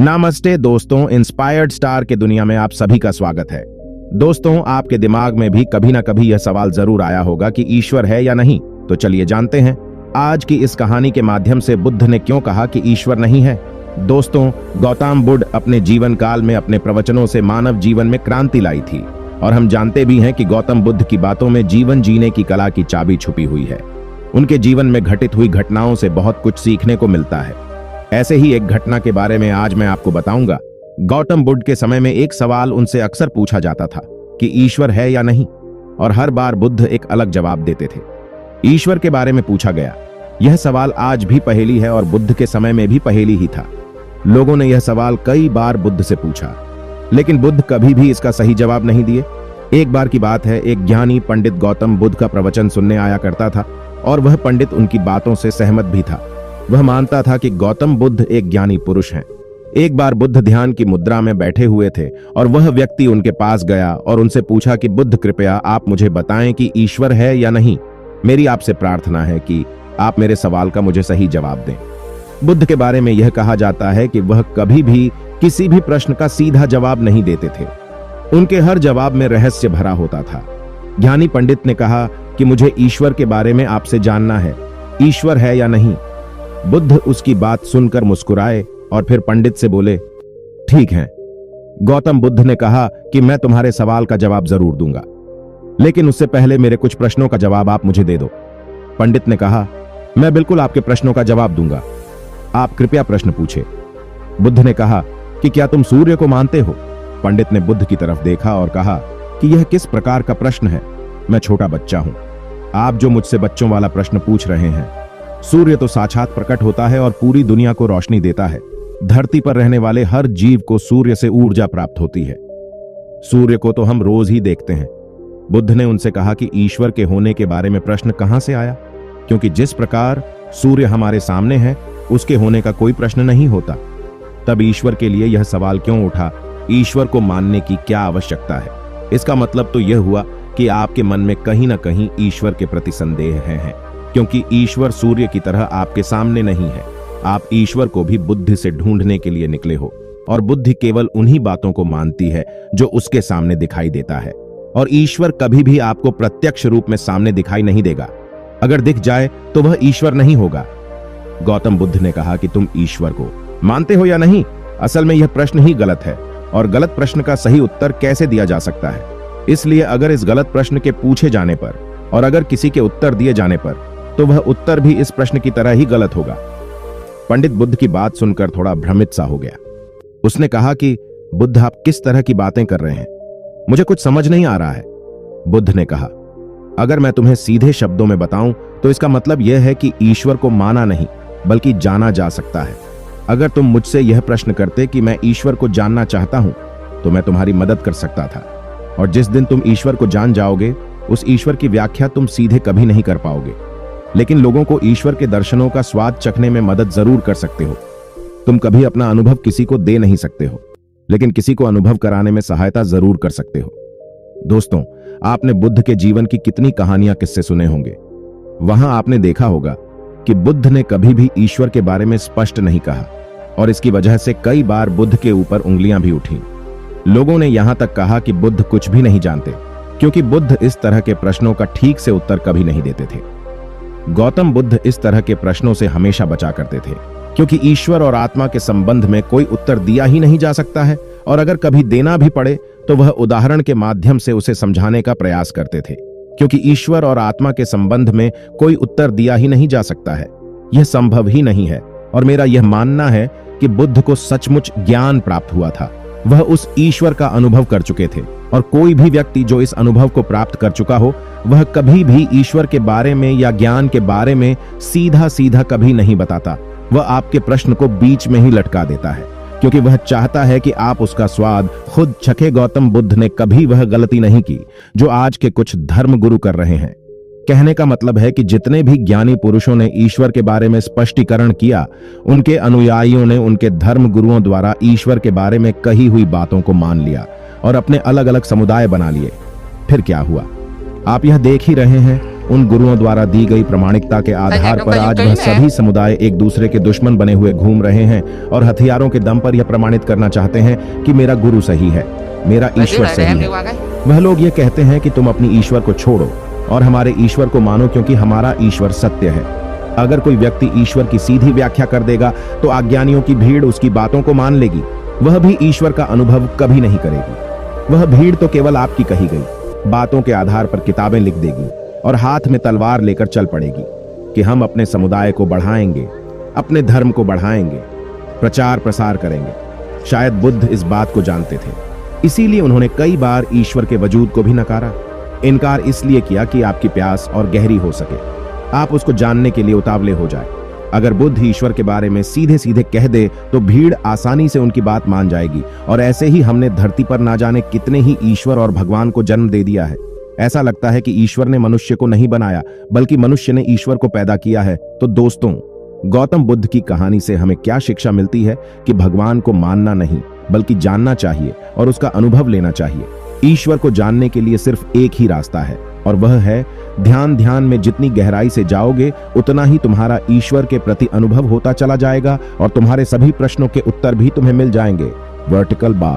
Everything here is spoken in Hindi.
नमस्ते दोस्तों, इंस्पायर्ड स्टार के दुनिया में आप सभी का स्वागत है। दोस्तों, आपके दिमाग में भी कभी ना कभी यह सवाल जरूर आया होगा कि ईश्वर है या नहीं। तो चलिए जानते हैं आज की इस कहानी के माध्यम से बुद्ध ने क्यों कहा कि ईश्वर नहीं है। दोस्तों, गौतम बुद्ध अपने जीवन काल में अपने प्रवचनों से मानव जीवन में क्रांति लाई थी और हम जानते भी हैं कि गौतम बुद्ध की बातों में जीवन जीने की कला की चाबी छुपी हुई है। उनके जीवन में घटित हुई घटनाओं से बहुत कुछ सीखने को मिलता है। ऐसे ही एक घटना के बारे में आज मैं आपको बताऊंगा। गौतम बुद्ध के समय में एक सवाल उनसे अक्सर पूछा जाता था कि ईश्वर है या नहीं, और हर बार बुद्ध एक अलग जवाब देते थे। ईश्वर के बारे में पूछा गया। यह सवाल आज भी पहेली है और बुद्ध के समय में भी पहेली ही था। लोगों ने यह सवाल कई बार बुद्ध से पूछा, लेकिन बुद्ध कभी भी इसका सही जवाब नहीं दिए। एक बार की बात है, एक ज्ञानी पंडित गौतम बुद्ध का प्रवचन सुनने आया करता था और वह पंडित उनकी बातों से सहमत भी था। वह मानता था कि गौतम बुद्ध एक ज्ञानी पुरुष हैं। एक बार बुद्ध ध्यान की मुद्रा में बैठे हुए थे और वह व्यक्ति उनके पास गया और उनसे पूछा कि बुद्ध, कृपया आप मुझे बताएं कि ईश्वर है या नहीं। मेरी आपसे प्रार्थना है कि आप मेरे सवाल का मुझे सही जवाब दें। बुद्ध के बारे में यह कहा जाता है कि वह कभी भी किसी भी प्रश्न का सीधा जवाब नहीं देते थे। उनके हर जवाब में रहस्य भरा होता था। ज्ञानी पंडित ने कहा कि मुझे ईश्वर के बारे में आपसे जानना है, ईश्वर है या नहीं। बुद्ध उसकी बात सुनकर मुस्कुराए और फिर पंडित से बोले, ठीक है। गौतम बुद्ध ने कहा कि मैं तुम्हारे सवाल का जवाब जरूर दूंगा, लेकिन उससे पहले मेरे कुछ प्रश्नों का जवाब आप मुझे दे दो। पंडित ने कहा, मैं बिल्कुल आपके प्रश्नों का जवाब दूंगा, आप कृपया प्रश्न पूछे। बुद्ध ने कहा कि क्या तुम सूर्य को मानते हो? पंडित ने बुद्ध की तरफ देखा और कहा कि यह किस प्रकार का प्रश्न है? मैं छोटा बच्चा हूं, आप जो मुझसे बच्चों वाला प्रश्न पूछ रहे हैं। सूर्य तो साक्षात प्रकट होता है और पूरी दुनिया को रोशनी देता है। धरती पर रहने वाले हर जीव को सूर्य से ऊर्जा प्राप्त होती है। सूर्य को तो हम रोज ही देखते हैं। बुद्ध ने उनसे कहा कि ईश्वर के होने के बारे में प्रश्न कहां से आया, क्योंकि जिस प्रकार सूर्य हमारे सामने है उसके होने का कोई प्रश्न नहीं होता। तब ईश्वर के लिए यह सवाल क्यों उठा, ईश्वर को मानने की क्या आवश्यकता है? इसका मतलब तो यह हुआ कि आपके मन में कहीं ना कहीं ईश्वर के प्रति संदेह है, क्योंकि ईश्वर सूर्य की तरह आपके सामने नहीं है। आप ईश्वर को भी बुद्धि से ढूंढने के लिए निकले हो, और बुद्धि केवल उन्हीं बातों को मानती है जो उसके सामने दिखाई देता है, और ईश्वर कभी भी आपको प्रत्यक्ष रूप में सामने दिखाई नहीं देगा। अगर दिख जाए तो वह ईश्वर नहीं होगा। गौतम बुद्ध ने कहा कि तुम ईश्वर को मानते हो या नहीं? असल में यह प्रश्न ही गलत है, और गलत प्रश्न का सही उत्तर कैसे दिया जा सकता है? इसलिए अगर इस गलत प्रश्न के पूछे जाने पर और अगर किसी के उत्तर दिए जाने पर, तो वह उत्तर भी इस प्रश्न की तरह ही गलत होगा। पंडित बुद्ध की बात सुनकर थोड़ा भ्रमित सा हो गया। उसने कहा कि बुद्ध, आप किस तरह की बातें कर रहे हैं? मुझे कुछ समझ नहीं आ रहा है। बुद्ध ने कहा, अगर मैं तुम्हें सीधे शब्दों में बताऊं तो इसका मतलब यह है कि ईश्वर को माना नहीं बल्कि जाना जा सकता है। अगर तुम मुझसे यह प्रश्न करते कि मैं ईश्वर को जानना चाहता हूं, तो मैं तुम्हारी मदद कर सकता था, और जिस दिन तुम ईश्वर को जान जाओगे उस ईश्वर की व्याख्या तुम सीधे कभी नहीं कर पाओगे। लेकिन लोगों को ईश्वर के दर्शनों का स्वाद चखने में मदद जरूर कर सकते हो। तुम कभी अपना अनुभव किसी को दे नहीं सकते हो, लेकिन किसी को अनुभव कराने में सहायता जरूर कर सकते हो। दोस्तों, आपने बुद्ध के जीवन की कितनी कहानियां, किस्से सुने होंगे। वहां आपने देखा होगा कि बुद्ध ने कभी भी ईश्वर के बारे में स्पष्ट नहीं कहा, और इसकी वजह से कई बार बुद्ध के ऊपर उंगलियां भी उठी। लोगों ने यहां तक कहा कि बुद्ध कुछ भी नहीं जानते, क्योंकि बुद्ध इस तरह के प्रश्नों का ठीक से उत्तर कभी नहीं देते थे। गौतम बुद्ध इस तरह के प्रश्नों से हमेशा बचा करते थे, क्योंकि ईश्वर और आत्मा के संबंध में कोई उत्तर दिया ही नहीं जा सकता है, और अगर कभी देना भी पड़े तो वह उदाहरण के माध्यम से उसे समझाने का प्रयास करते थे, क्योंकि ईश्वर और आत्मा के संबंध में कोई उत्तर दिया ही नहीं जा सकता है। यह संभव ही नहीं है। और मेरा यह मानना है कि बुद्ध को सचमुच ज्ञान प्राप्त हुआ था। वह उस ईश्वर का अनुभव कर चुके थे, और कोई भी व्यक्ति जो इस अनुभव को प्राप्त कर चुका हो, वह कभी भी ईश्वर के बारे में या ज्ञान के बारे में सीधा सीधा कभी नहीं बताता। वह आपके प्रश्न को बीच में ही लटका देता है, क्योंकि वह चाहता है कि आप उसका स्वाद खुद चखे। गौतम बुद्ध ने कभी वह गलती नहीं की जो आज के कुछ धर्म गुरु कर रहे हैं। कहने का मतलब है कि जितने भी ज्ञानी पुरुषों ने ईश्वर के बारे में स्पष्टीकरण किया, उनके अनुयायियों ने उनके धर्म गुरुओं द्वारा ईश्वर के बारे में कही हुई बातों को मान लिया और अपने अलग अलग समुदाय बना लिए। फिर क्या हुआ, आप यह देख ही रहे हैं उन गुरुओं द्वारा दी गई प्रामाणिकता के आधार पर आज वह सभी समुदाय एक दूसरे के दुश्मन बने हुए घूम रहे हैं और हथियारों के दम पर यह प्रमाणित करना चाहते हैं कि मेरा गुरु सही है, मेरा ईश्वर सही है। वह लोग ये कहते हैं कि तुम अपनी ईश्वर को छोड़ो और हमारे ईश्वर को मानो, क्योंकि हमारा ईश्वर सत्य है। अगर कोई व्यक्ति ईश्वर की सीधी व्याख्या कर देगा तो अज्ञानियों की भीड़ उसकी बातों को मान लेगी। वह भी ईश्वर का अनुभव कभी नहीं करेगी। वह भीड़ तो केवल आपकी कही गई बातों के आधार पर किताबें लिख देगी और हाथ में तलवार लेकर चल पड़ेगी कि हम अपने समुदाय को बढ़ाएंगे, अपने धर्म को बढ़ाएंगे, प्रचार प्रसार करेंगे। शायद बुद्ध इस बात को जानते थे, इसीलिए उन्होंने कई बार ईश्वर के वजूद को भी नकारा। इनकार इसलिए किया कि आपकी प्यास और गहरी हो सके, आप उसको जानने के लिए उतावले हो जाए। अगर बुद्ध ईश्वर के बारे में सीधे सीधे कह दे तो भीड़ आसानी से उनकी बात मान जाएगी। और ऐसे ही हमने धरती पर ना जाने कितने ही ईश्वर और भगवान को जन्म दे दिया है। ऐसा लगता है कि ईश्वर ने मनुष्य को नहीं बनाया, बल्कि मनुष्य ने ईश्वर को पैदा किया है। तो दोस्तों, गौतम बुद्ध की कहानी से हमें क्या शिक्षा मिलती है कि भगवान को मानना नहीं बल्कि जानना चाहिए और उसका अनुभव लेना चाहिए। ईश्वर को जानने के लिए सिर्फ एक ही रास्ता है और वह है ध्यान। ध्यान में जितनी गहराई से जाओगे उतना ही तुम्हारा ईश्वर के प्रति अनुभव होता चला जाएगा और तुम्हारे सभी प्रश्नों के उत्तर भी तुम्हें मिल जाएंगे। Vertical bar.